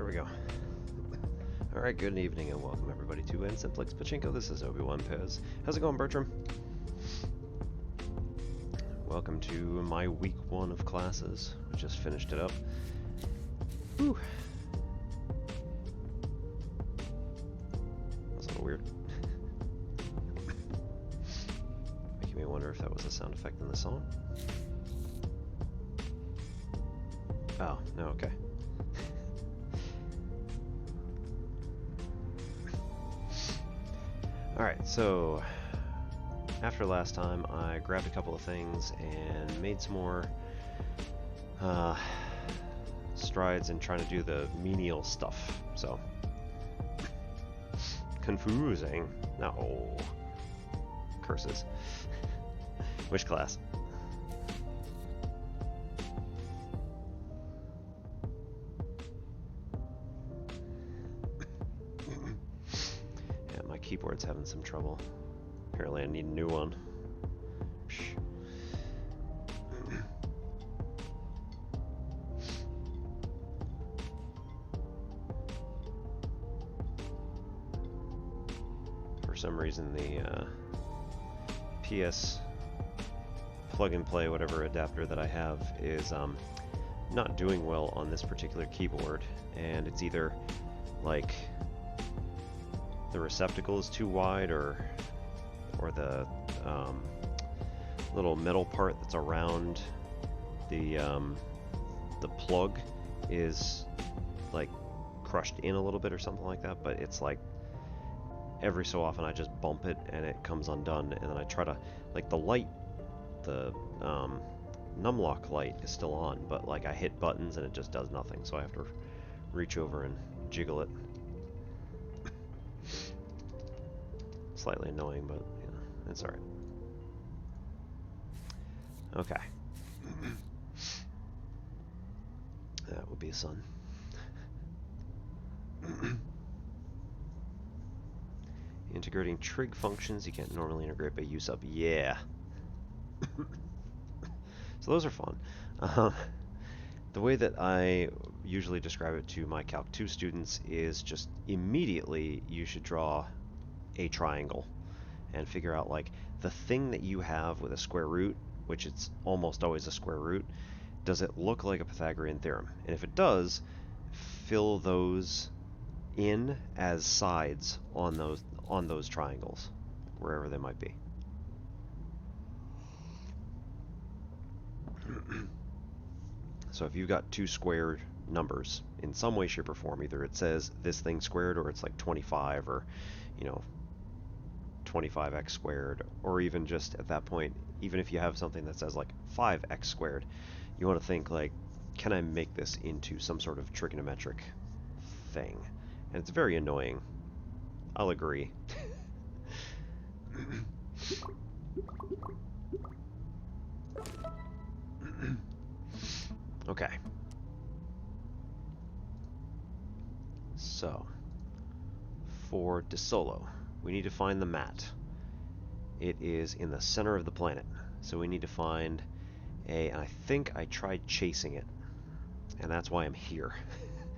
we go. Alright, good evening and welcome everybody to Simplex Pachinko. This is Obi-Wan Pez. How's it going, Bertram? Welcome to my week 1 of classes. We just finished it up. Whew. That was a little weird. Making me wonder if that was a sound effect in the song. Oh, no, okay. Alright, so after last time I grabbed a couple of things and made some more strides in trying to do the menial stuff, so confusing. No. Curses. Which class? Keyboard's having some trouble. Apparently I need a new one. For some reason the PS plug and play whatever adapter that I have is not doing well on this particular keyboard, and it's either like the receptacle is too wide, or the little metal part that's around the plug is like crushed in a little bit or something like that. But it's like every so often I just bump it and it comes undone, and then I try to, like, the light, the numlock light is still on, but like I hit buttons and it just does nothing, so I have to reach over and jiggle it. Slightly annoying, but you know, it's alright. Okay. That would be a sun. Integrating trig functions you can't normally integrate by use of. Yeah. So those are fun. The way that I usually describe it to my Calc 2 students is just immediately you should draw a triangle and figure out, like, the thing that you have with a square root, which it's almost always a square root, does it look like a Pythagorean theorem? And if it does, fill those in as sides on those triangles, wherever they might be. So if you've got two squared numbers in some way, shape, or form, either it says this thing squared, or it's like 25, or, you know, 25x squared, or even just at that point, even if you have something that says like 5x squared, you want to think, like, can I make this into some sort of trigonometric thing? And it's very annoying. I'll agree. Okay. So, for De Solo, we need to find the mat. It is in the center of the planet. So we need to find and I think I tried chasing it, and that's why I'm here,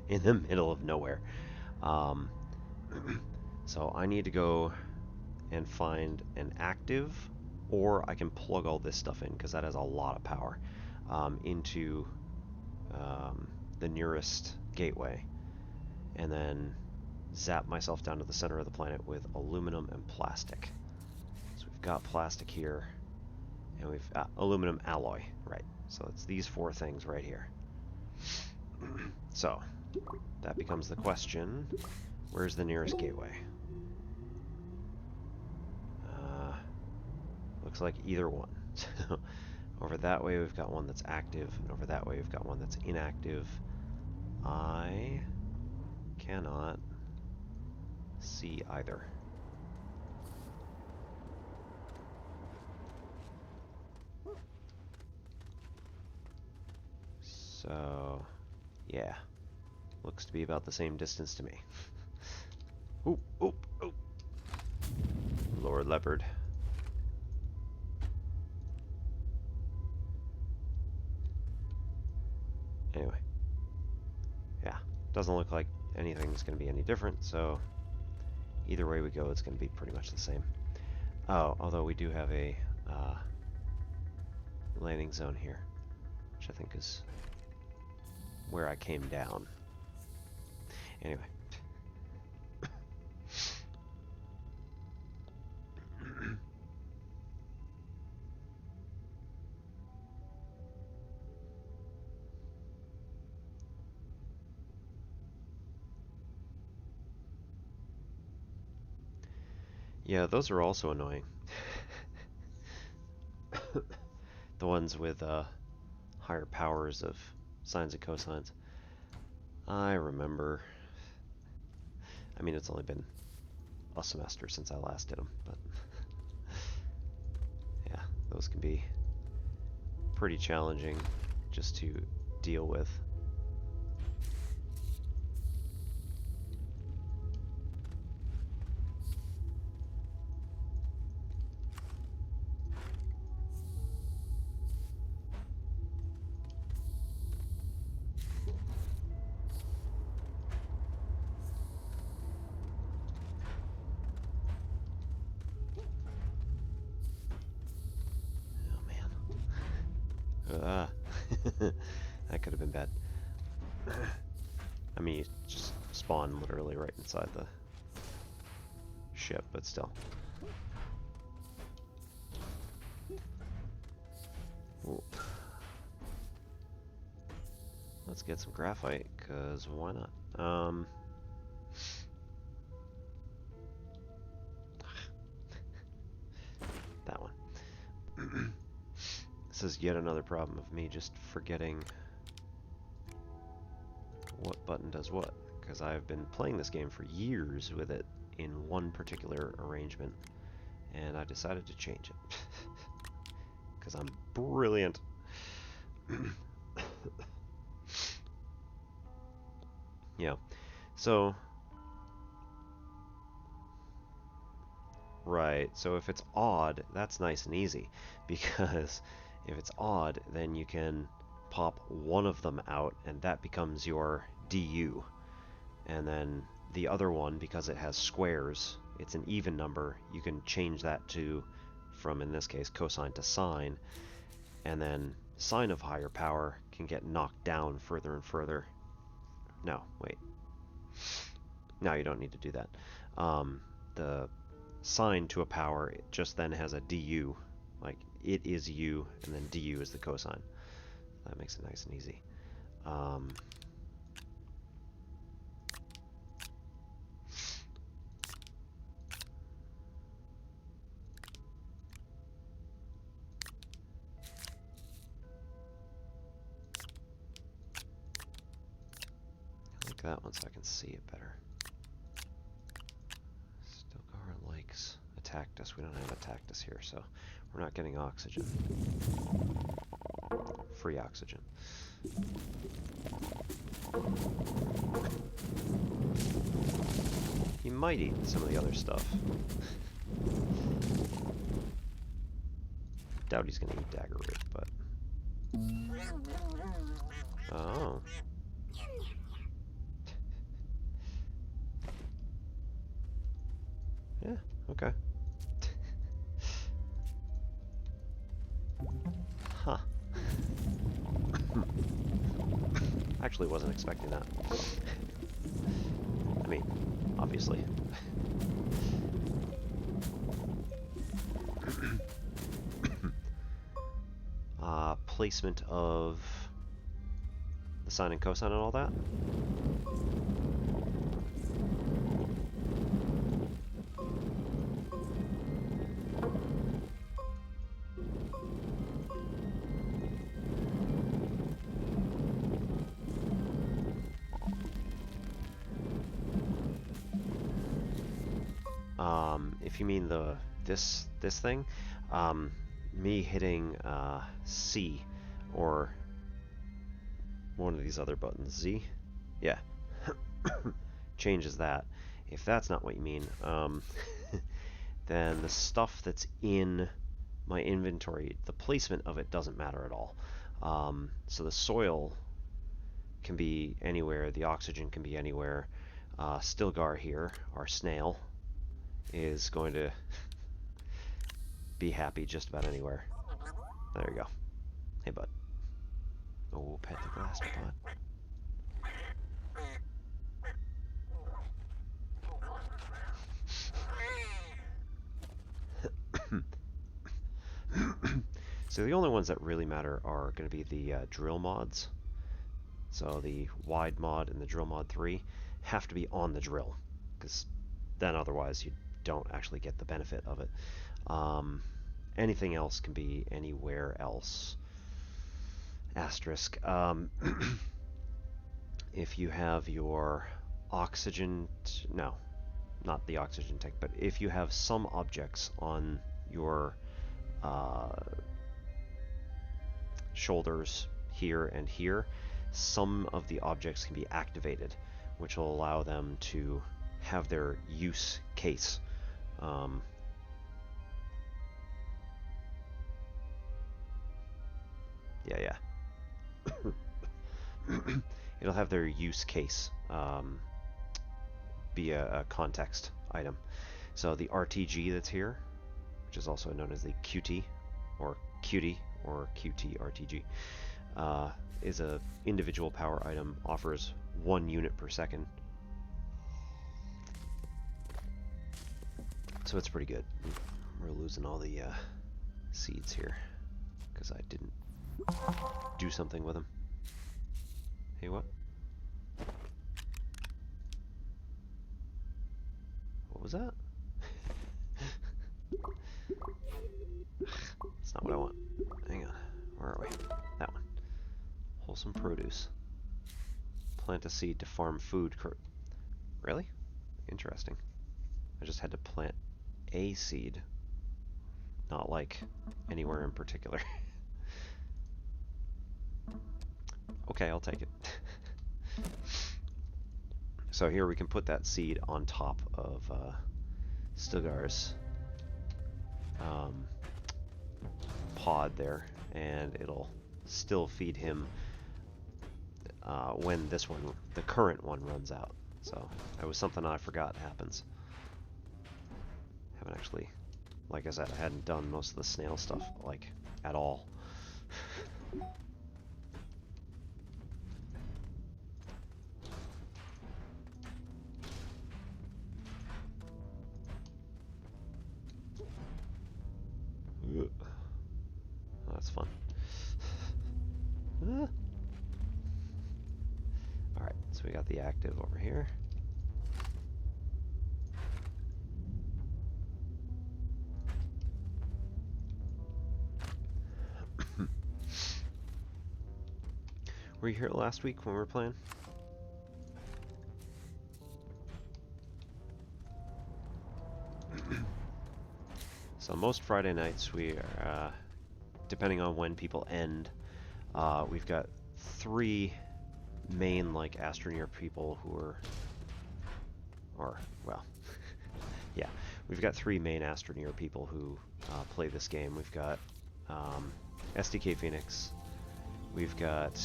in the middle of nowhere. So I need to go and find an active, or I can plug all this stuff in, because that has a lot of power, into the nearest gateway, and then zap myself down to the center of the planet with aluminum and plastic. So we've got plastic here, and we've got aluminum alloy, right? So it's these four things right here. So that becomes the question: where's the nearest gateway? Looks like either one. So over that way we've got one that's active, and over that way we've got one that's inactive. I cannot see either. So, yeah, looks to be about the same distance to me. Oop, oop, oop. Lord Leopard. Anyway, yeah, doesn't look like anything's going to be any different, so either way we go, it's going to be pretty much the same. Oh, although we do have a landing zone here, which I think is where I came down. Anyway. Yeah, those are also annoying. The ones with higher powers of sines and cosines. I remember. I mean, it's only been a semester since I last did them, but yeah, those can be pretty challenging just to deal with. That could have been bad. I mean, you just spawn literally right inside the ship, but still. Ooh. Let's get some graphite, because why not? That one. This is yet another problem of me just forgetting what button does what, because I've been playing this game for years with it in one particular arrangement, and I decided to change it because I'm brilliant. Yeah, so right, so if it's odd, that's nice and easy, because if it's odd, then you can pop one of them out, and that becomes your DU. And then the other one, because it has squares, it's an even number, you can change that to, from in this case, cosine to sine, and then sine of higher power can get knocked down further and further. No, wait. No, you don't need to do that. The sine to a power, it just then has a du, like it is u, and then du is the cosine. That makes it nice and easy. That one so I can see it better. Stilgar likes Attactus. We don't have Attactus here, so we're not getting oxygen. Free oxygen. He might eat some of the other stuff. Doubt he's gonna eat dagger root, but... Oh. Yeah, okay. Huh. Actually wasn't expecting that. I mean, obviously. Placement of the sine and cosine and all that. If you mean this thing, me hitting C or one of these other buttons, Z, yeah, changes that. If that's not what you mean, then the stuff that's in my inventory, the placement of it doesn't matter at all. So the soil can be anywhere, the oxygen can be anywhere. Stilgar here, our snail, is going to be happy just about anywhere. There you go. Hey, bud. Oh, pet the gastropod. So the only ones that really matter are going to be the drill mods. So the wide mod and the drill mod 3 have to be on the drill, because then otherwise you don't actually get the benefit of it. Anything else can be anywhere else. Asterisk. If you have your oxygen, no, not the oxygen tank, but if you have some objects on your shoulders here and here, some of the objects can be activated, which will allow them to have their use case. Yeah. It'll have their use case be a context item. So the RTG that's here, which is also known as the QT or QT or QT RTG, is a individual power item, offers 1 unit per second. So it's pretty good. We're losing all the seeds here because I didn't do something with them. Hey, what? What was that? That's not what I want. Hang on. Where are we? That one. Wholesome produce. Plant a seed to farm food. Really? Interesting. I just had to plant a seed. Not like anywhere in particular. Okay, I'll take it. So here we can put that seed on top of Stilgar's pod there, and it'll still feed him when this one, the current one, runs out. So that was something I forgot happens. Haven't actually, like I said, I hadn't done most of the snail stuff like at all. Oh, that's fun. Alright, so we got the active over here. Were you here last week when we were playing? So most Friday nights we are, depending on when people end, we've got 3 main like Astroneer people who are, well, yeah, we've got 3 main Astroneer people who play this game. We've got SDK Phoenix, we've got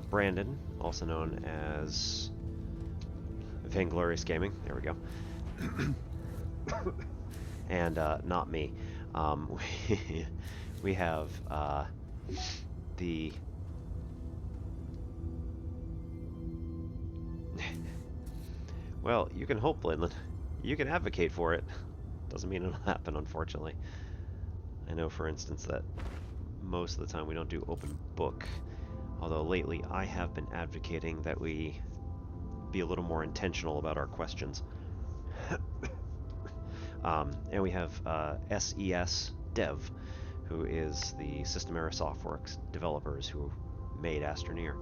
Brandon, also known as Vainglorious Gaming. There we go. And not me. We have the well, you can hope, Lindland. You can advocate for it. Doesn't mean it'll happen, unfortunately. I know, for instance, that most of the time we don't do open book, although lately I have been advocating that we be a little more intentional about our questions. And we have SES Dev, who is the System Era Softworks developers who made Astroneer.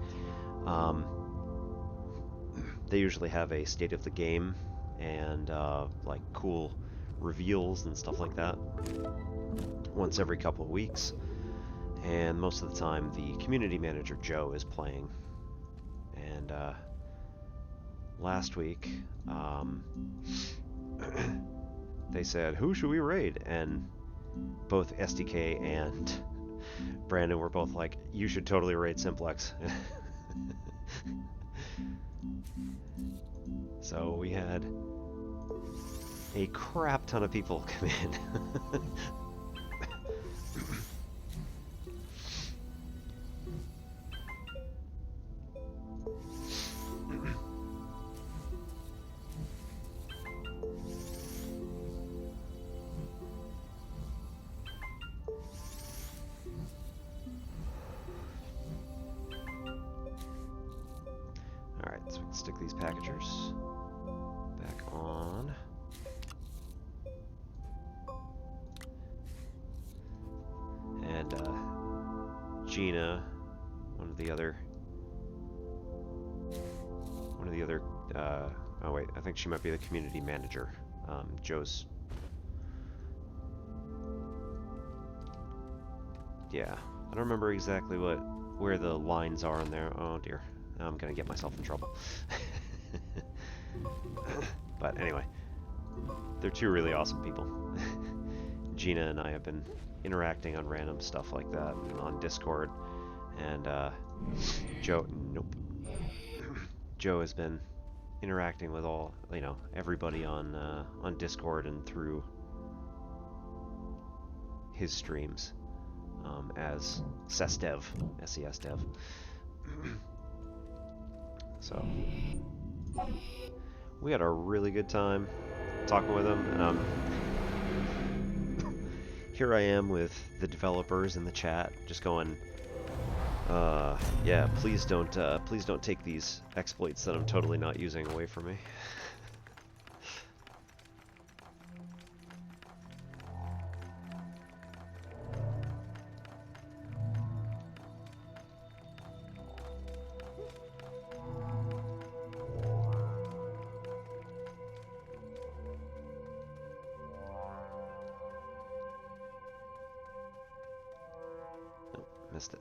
They usually have a state of the game and like cool reveals and stuff like that once every couple of weeks. And most of the time the community manager Joe is playing. And last week they said, who should we raid? And both SDK and Brandon were both like, you should totally raid Simplex. So we had a crap ton of people come in. Alright, so we can stick these packagers back on. And Gina, one of the other, oh wait, I think she might be the community manager. Joe's, yeah, I don't remember exactly where the lines are in there. Oh dear, I'm gonna get myself in trouble. But anyway, they're two really awesome people. Gina and I have been interacting on random stuff like that on Discord, and Joe, nope. Joe has been interacting with everybody on Discord and through his streams as SesDev, SES Dev. So we had a really good time talking with him, and here I am with the developers in the chat, just going, yeah, please don't take these exploits that I'm totally not using away from me. Nope, missed it.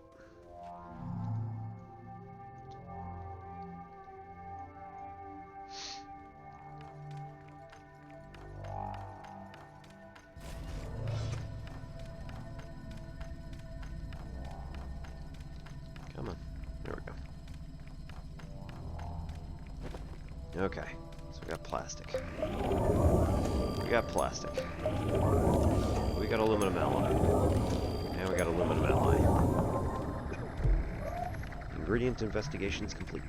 Come on. There we go. Okay. So we got plastic. We got plastic. We got aluminum alloy. And we got aluminum alloy. Ingredient investigations complete.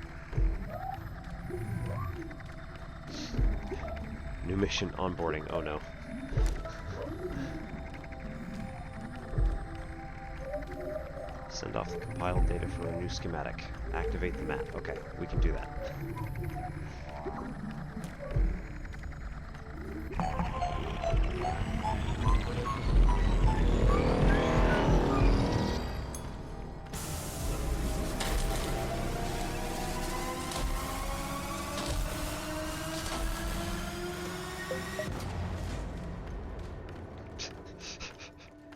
New mission onboarding. Oh no. Send off the compiled data for a new schematic. Activate the map. Okay, we can do that.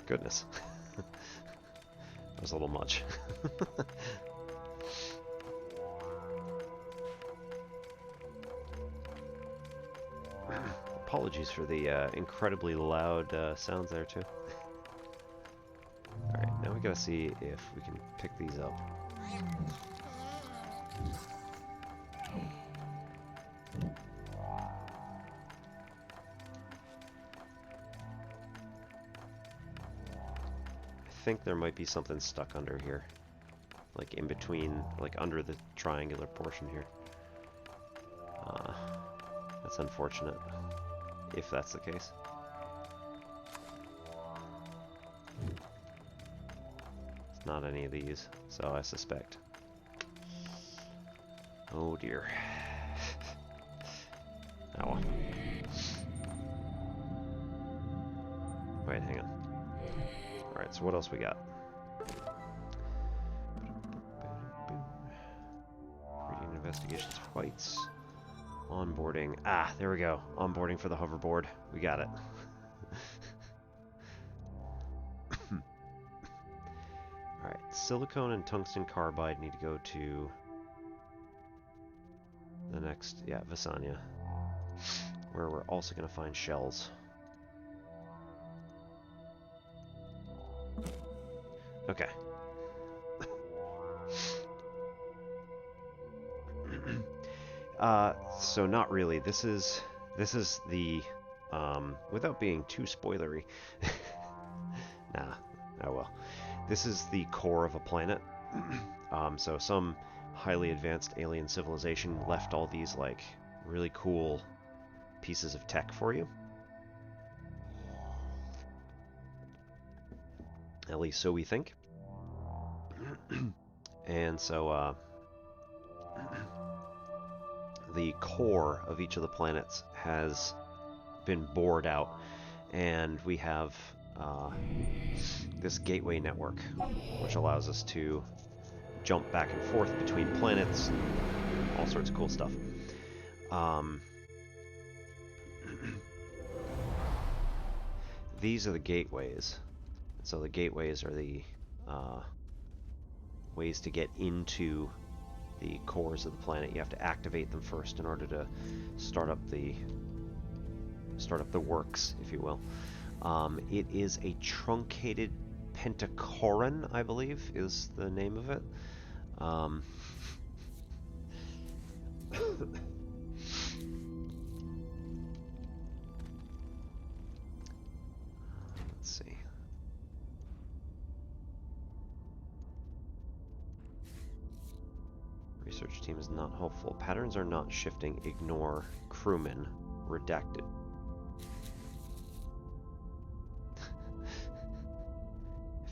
Goodness. That was a little much. Apologies for the incredibly loud sounds there too. Alright, now we gotta see if we can pick these up. I think there might be something stuck under here. Like in between, like under the triangular portion here. That's unfortunate, if that's the case. It's not any of these, so I suspect. Oh dear. Oh well. Wait, hang on. Alright, so what else we got? Reading investigations for flights. Onboarding. Ah, there we go. Onboarding for the hoverboard. We got it. Alright, silicone and tungsten carbide need to go to the next, yeah, Visanya, where we're also going to find shells. Okay. So not really. This is the without being too spoilery. Nah, oh well. This is the core of a planet. So some highly advanced alien civilization left all these like really cool pieces of tech for you. At least so we think. And so the core of each of the planets has been bored out, and we have this gateway network, which allows us to jump back and forth between planets and all sorts of cool stuff. These are the gateways. So the gateways are the ways to get into the cores of the planet. You have to activate them first in order to start up the works, if you will. It is a truncated pentachoron, I believe, is the name of it. Let's see. Research team is not hopeful. Patterns are not shifting. Ignore. Crewman. Redacted.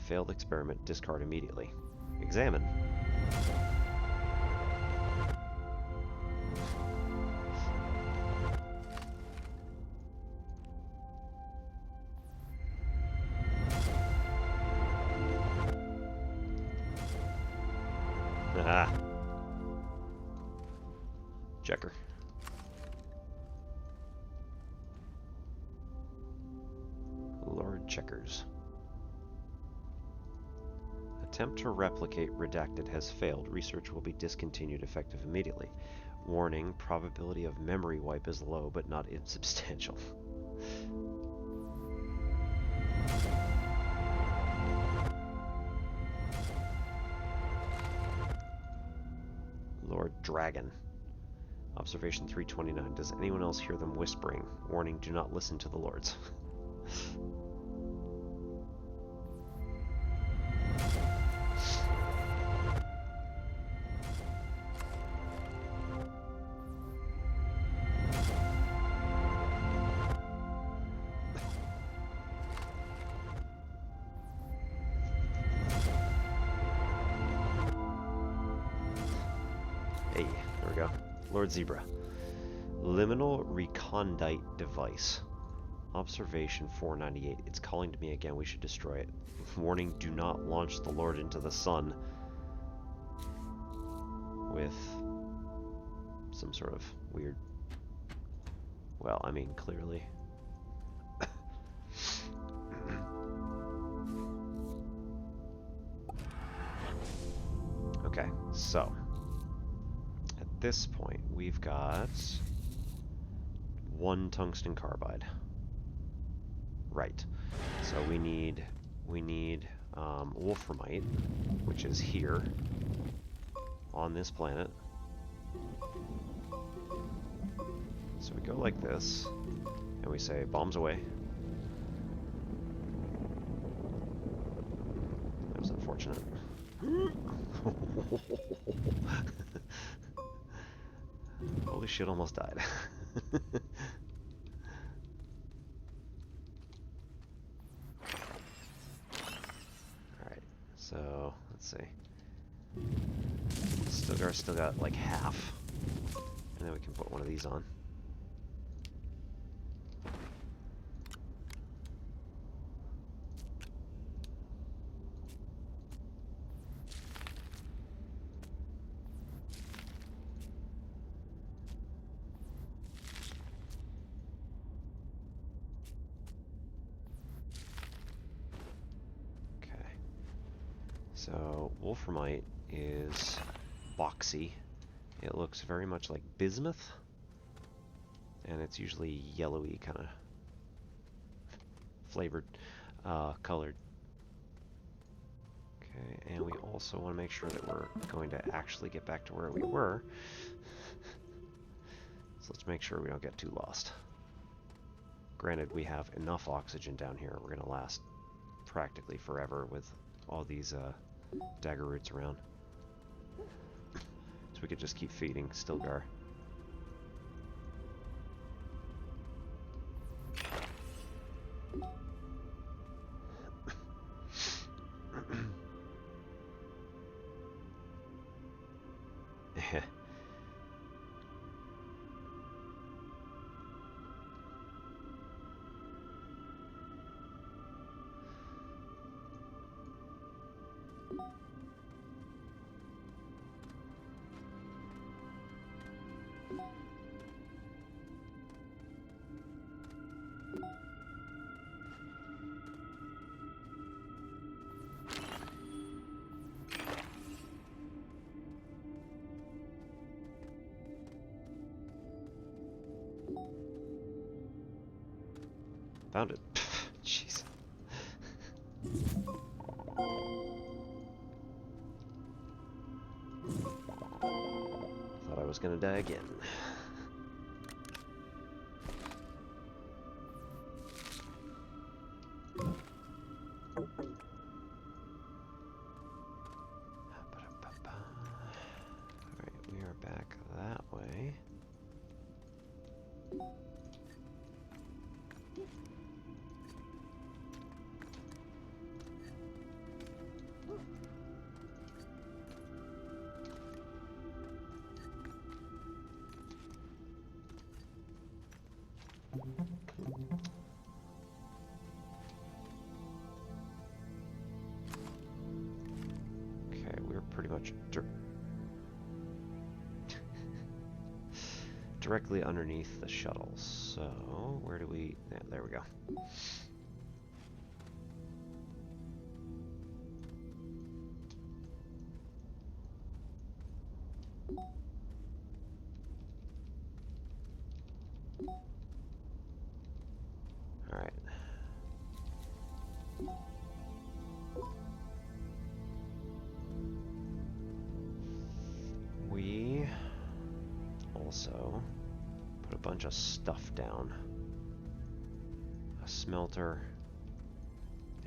Failed experiment. Discard immediately. Examine. Ah. Checker. Lord Checkers. Attempt to replicate redacted has failed. Research will be discontinued effective immediately. Warning, probability of memory wipe is low, but not insubstantial. Lord Dragon. Observation 329. Does anyone else hear them whispering? Warning, do not listen to the lords. Hey, there we go. Lord Zebra. Liminal recondite device. Observation 498. It's calling to me again. We should destroy it. Warning, do not launch the Lord into the sun. With some sort of weird... Well, I mean, clearly. Okay, so... At this point, we've got... 1 tungsten carbide. Right. So we need wolframite, which is here on this planet. So we go like this, and we say bombs away. That was unfortunate. Holy shit, almost died. So, let's see. Still got like half. And then we can put one of these on. So, wolframite is boxy. It looks very much like bismuth. And it's usually yellowy, kind of flavored, colored. Okay, and we also want to make sure that we're going to actually get back to where we were. let's make sure we don't get too lost. Granted, we have enough oxygen down here. We're going to last practically forever with all these dagger roots around. So we could just keep feeding Stilgar. Found it. Jeez. Thought I was gonna die again. Alright, we are back that way. Okay, we're pretty much directly underneath the shuttle. So, where do we... Yeah, there we go. Alright. We also put a bunch of stuff down. A smelter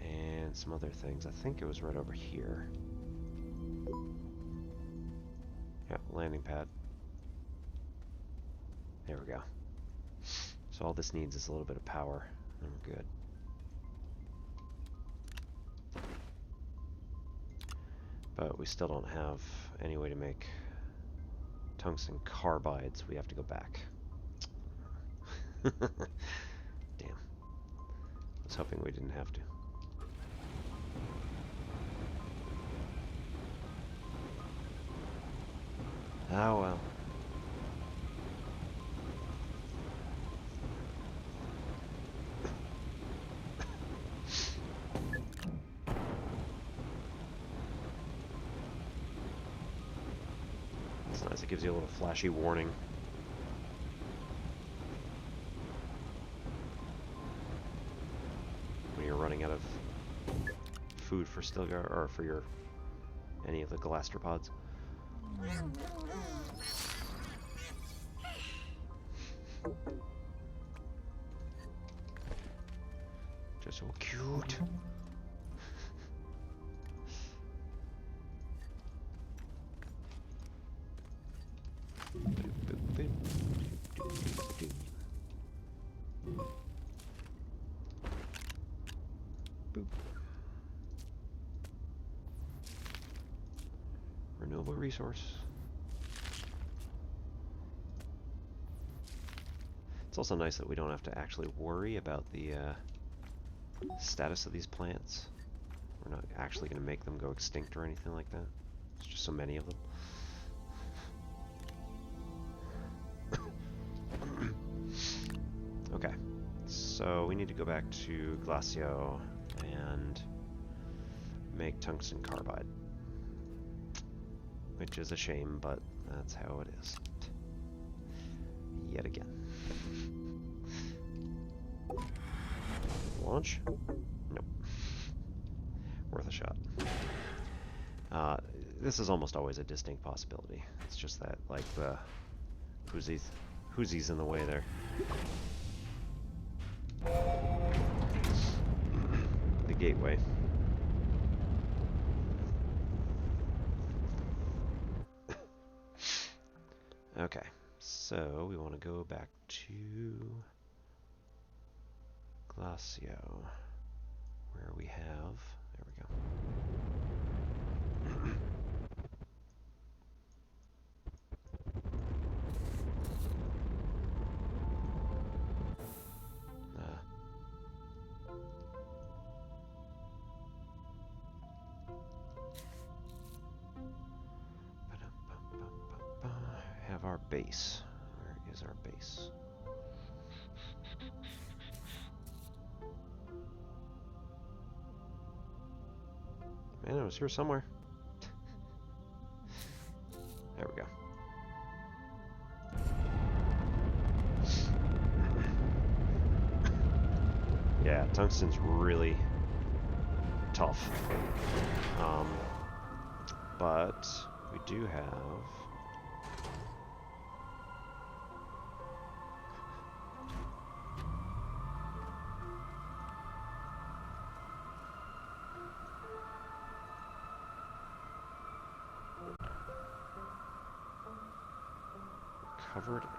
and some other things. I think it was right over here. Yeah, landing pad. There we go. So all this needs is a little bit of power, and we're good. But we still don't have any way to make tungsten carbides. We have to go back. Damn. I was hoping we didn't have to. Oh well. It's nice, it gives you a little flashy warning. When you're running out of food for Stilgar, or for your any of the gastropods. Just so cute. Boop. Renewable resource. It's also nice that we don't have to actually worry about the status of these plants. We're not actually going to make them go extinct or anything like that. There's just so many of them. Okay, so we need to go back to Glacio and make tungsten carbide. Which is a shame, but that's how it is. Yet again. Launch? Nope. Worth a shot. This is almost always a distinct possibility. It's just that, like, the Who's in the way there? The gateway. Okay, so we want to go back to Glacio, where we have, there we go. Have our base. Where is our base? Man, it was here somewhere. There we go. Yeah, tungsten's really tough. But we do have covered and